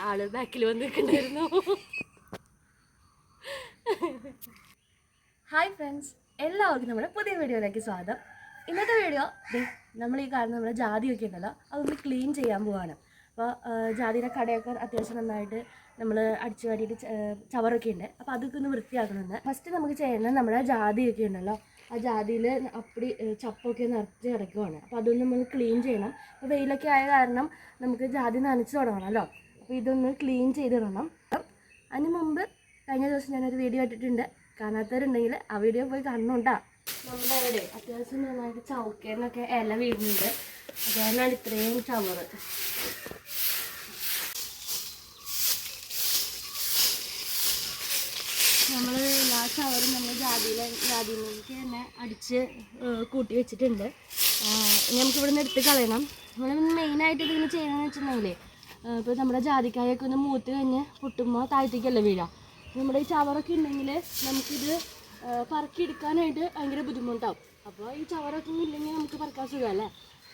ആള് ബാക്കിൽ വന്ന് നിൽക്കണ്ടായിരുന്നു. ഹായ് ഫ്രണ്ട്സ്, എല്ലാവർക്കും നമ്മുടെ പുതിയ വീഡിയോയിലേക്ക് സ്വാഗതം. ഇന്നത്തെ വീഡിയോ നമ്മൾ ഈ കാണുന്ന നമ്മുടെ ജാതിയൊക്കെ ഉണ്ടല്ലോ, അതൊന്ന് ക്ലീൻ ചെയ്യാൻ പോവാണ്. അപ്പോൾ ജാതിയുടെ കടയൊക്കെ അത്യാവശ്യം നന്നായിട്ട് നമ്മൾ അടിച്ചു വാരിയിട്ട് ചവറൊക്കെ ഉണ്ട്. അപ്പോൾ അതൊക്കെ ഒന്ന് വൃത്തിയാക്കണമെന്ന്. ഫസ്റ്റ് നമുക്ക് ചെയ്യുന്നത് നമ്മുടെ ജാതിയൊക്കെ ഉണ്ടല്ലോ, ആ ജാതിയിൽ അപ്പടി ചപ്പൊക്കെ നിറച്ച് കിടക്കുവാണ്. അപ്പോൾ അതൊന്ന് നമ്മൾ ക്ലീൻ ചെയ്യണം. അപ്പോൾ വെയിലൊക്കെ ആയ കാരണം നമുക്ക് ജാതി നനച്ച് തുടങ്ങണമല്ലോ. അപ്പോൾ ഇതൊന്ന് ക്ലീൻ ചെയ്തിടണം. അതിന് മുമ്പ് കഴിഞ്ഞ ദിവസം ഞാനൊരു വീഡിയോ ഇട്ടിട്ടുണ്ട്, കാണാത്തവരുണ്ടെങ്കിൽ ആ വീഡിയോ പോയി കാണുന്നുണ്ടാ. നമ്മുടെ അവിടെ അത്യാവശ്യം നന്നായിട്ട് ചവക്കേന്നൊക്കെ ഇല വീഴുന്നുണ്ട്. അതുകൊണ്ടാണ് ഇത്രയും ചവറ്. നമ്മൾ എല്ലാ ചവറും നമ്മൾ ജാതിയിലേക്ക് തന്നെ അടിച്ച് കൂട്ടി വെച്ചിട്ടുണ്ട്. നമുക്ക് ഇവിടെ നിന്ന് എടുത്ത് കളയണം. നമ്മൾ മെയിനായിട്ട് ഇതിങ്ങനെ ചെയ്യണമെന്ന് വെച്ചിട്ടുണ്ടെങ്കിൽ ഇപ്പോൾ നമ്മുടെ ജാതിക്കായൊക്കെ ഒന്ന് മൂത്ത് കഴിഞ്ഞ് പൊട്ടുമ്പോൾ താഴത്തേക്കല്ല വീഴാം. നമ്മുടെ ഈ ചവറൊക്കെ ഉണ്ടെങ്കിൽ നമുക്കിത് പറക്കിയെടുക്കാനായിട്ട് ഭയങ്കര ബുദ്ധിമുട്ടാവും. അപ്പോൾ ഈ ചവറൊക്കെ ഇല്ലെങ്കിൽ നമുക്ക് പറക്കാൻ സുഖമല്ലേ.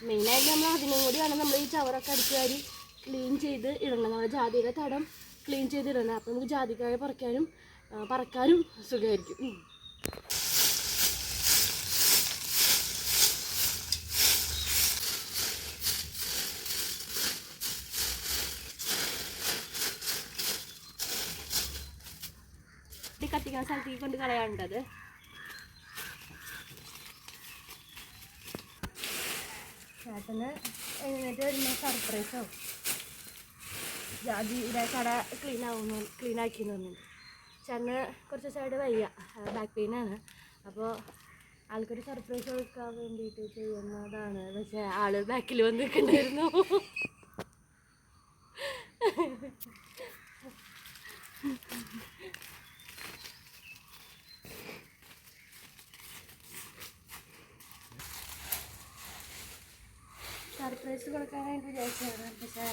മെയിനായിട്ട് നമ്മൾ അതിനും കൂടിയാണ് നമ്മൾ ഈ ചവറൊക്കെ അടിച്ച് വാരി ക്ലീൻ ചെയ്ത് ഇടണം. നമ്മുടെ ജാതിയുടെ തടം ക്ലീൻ ചെയ്ത് ഇടണം. അപ്പോൾ നമുക്ക് ജാതിക്കായ പറക്കാനും സുഖമായിരിക്കും. കത്തിക്കുന്ന സ്ഥലത്തേക്ക് കൊണ്ട് കളയാനുണ്ടത്. ചേട്ടന് എഴുന്നേറ്റ് വരുന്ന സർപ്രൈസോ ജാതിയുടെ കട ക്ലീനാക്കിയെന്ന് പറഞ്ഞിട്ടുണ്ട്. ചേട്ടന് കുറച്ച് സൈഡ് വയ്യ, ബാക്ക് പെയിനാണ്. അപ്പോൾ ആൾക്കൊരു സർപ്രൈസ് കൊടുക്കാൻ വേണ്ടിയിട്ട് ചെയ്യുന്നതാണ്. പക്ഷേ ആള് ബാക്കിൽ വന്ന് നിൽക്കണ്ടായിരുന്നു. സർപ്രൈസ് കൊടുക്കാനായിട്ട് വിചാരിച്ചതാണ്. പക്ഷേ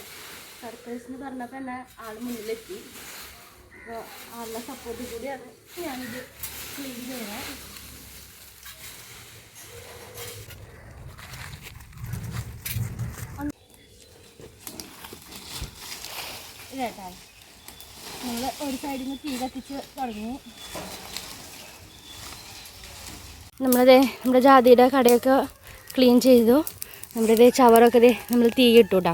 സർപ്രൈസ് എന്ന് പറഞ്ഞപ്പോൾ തന്നെ ആൾ മുന്നിലെത്തി. അപ്പോൾ ആളുടെ സപ്പോർട്ട് കൂടിയാണ് ഞാനിത് ക്ലീൻ ചെയ്യുന്നത്. കേട്ടാ നമ്മൾ ഒരു സൈഡിൽ നിന്ന് തീ കത്തിച്ച് തുടങ്ങി. നമ്മുടെ ജാതിയുടെ കടയൊക്കെ ക്ലീൻ ചെയ്തു. നമ്മുടെ ചവറൊക്കെ നമ്മൾ തീ ഇട്ടു കേട്ടോ.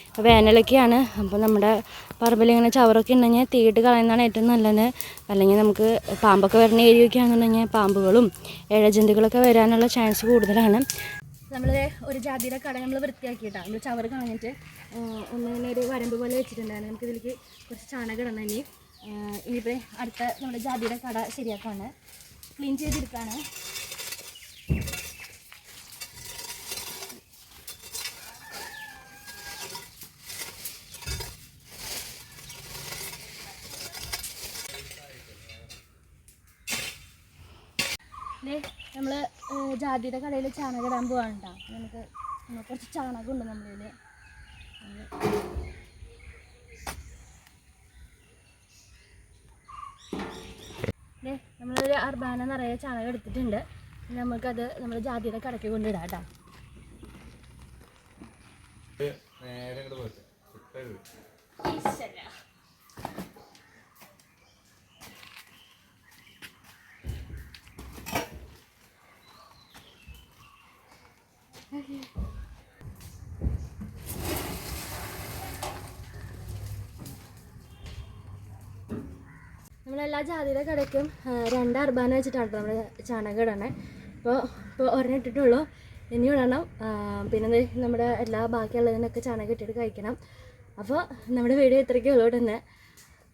അപ്പോൾ വേനലൊക്കെയാണ്. അപ്പോൾ നമ്മുടെ പറമ്പിൽ ഇങ്ങനെ ചവറൊക്കെ ഉണ്ടെങ്കിൽ തീയിട്ട് കളയുന്നതാണ് ഏറ്റവും നല്ലത്. അല്ലെങ്കിൽ നമുക്ക് പാമ്പൊക്കെ വരുന്ന ഏരിയയൊക്കെ ആണെന്നുണ്ടെങ്കിൽ പാമ്പുകളും ഇഴജന്തുക്കളൊക്കെ വരാനുള്ള ചാൻസ് കൂടുതലാണ്. നമ്മൾ ഒരു ജാതിയുടെ കട നമ്മൾ വൃത്തിയാക്കിയിട്ടാണ് നമ്മൾ ചവറ് കളഞ്ഞിട്ട് ഒന്നിങ്ങനെ ഒരു വരമ്പ് പോലെ വെച്ചിട്ടുണ്ടായിരുന്നു. നമുക്കിതിലേക്ക് കുറച്ച് ചാണകം ഇടണം. ഇനിയിപ്പോൾ അടുത്ത നമ്മുടെ ജാതിയുടെ കട ശരിയാക്കാണ്, ക്ലീൻ ചെയ്തെടുക്കുകയാണ്. നമ്മൾ ജാതിയുടെ കടയിൽ ചാണകം ഇടാൻ പോകാൻ കേട്ടോ. നമുക്ക് കുറച്ച് ചാണകം ഉണ്ട് നമ്മളിൽ. നമ്മളൊരു അർബാന നിറയെ ചാണകം എടുത്തിട്ടുണ്ട്. നമുക്കത് നമ്മൾ ജാതിയുടെ കടയ്ക്ക് കൊണ്ടിടാം കേട്ടോ. നമ്മളെല്ലാ ജാതിയുടെ കടയ്ക്കും 2 അർബാന വെച്ചിട്ടാണ് നമ്മൾ ചാണകം ഇടണേ. ഇപ്പോൾ ഒരെണ്ണം ഇട്ടിട്ടുള്ളൂ, ഇനി ഇടണം. പിന്നെ നമ്മുടെ ബാക്കിയുള്ളതിനൊക്കെ ചാണകം ഇട്ടിട്ട് കഴിക്കണം. അപ്പോൾ നമ്മുടെ വീഡിയോ ഇത്രയ്ക്കേ ഉള്ളൂ തന്നെ.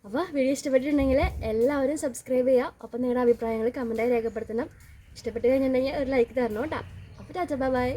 അപ്പോൾ വീഡിയോ ഇഷ്ടപ്പെട്ടിട്ടുണ്ടെങ്കിൽ എല്ലാവരും സബ്സ്ക്രൈബ് ചെയ്യുക. അപ്പോൾ നിങ്ങളുടെ അഭിപ്രായങ്ങൾ കമൻറ്റായി രേഖപ്പെടുത്തണം. ഇഷ്ടപ്പെട്ട് കഴിഞ്ഞിട്ടുണ്ടെങ്കിൽ ഒരു ലൈക്ക് തരണം കേട്ടോ. അപ്പോൾ ടാറ്റാ, ബൈ.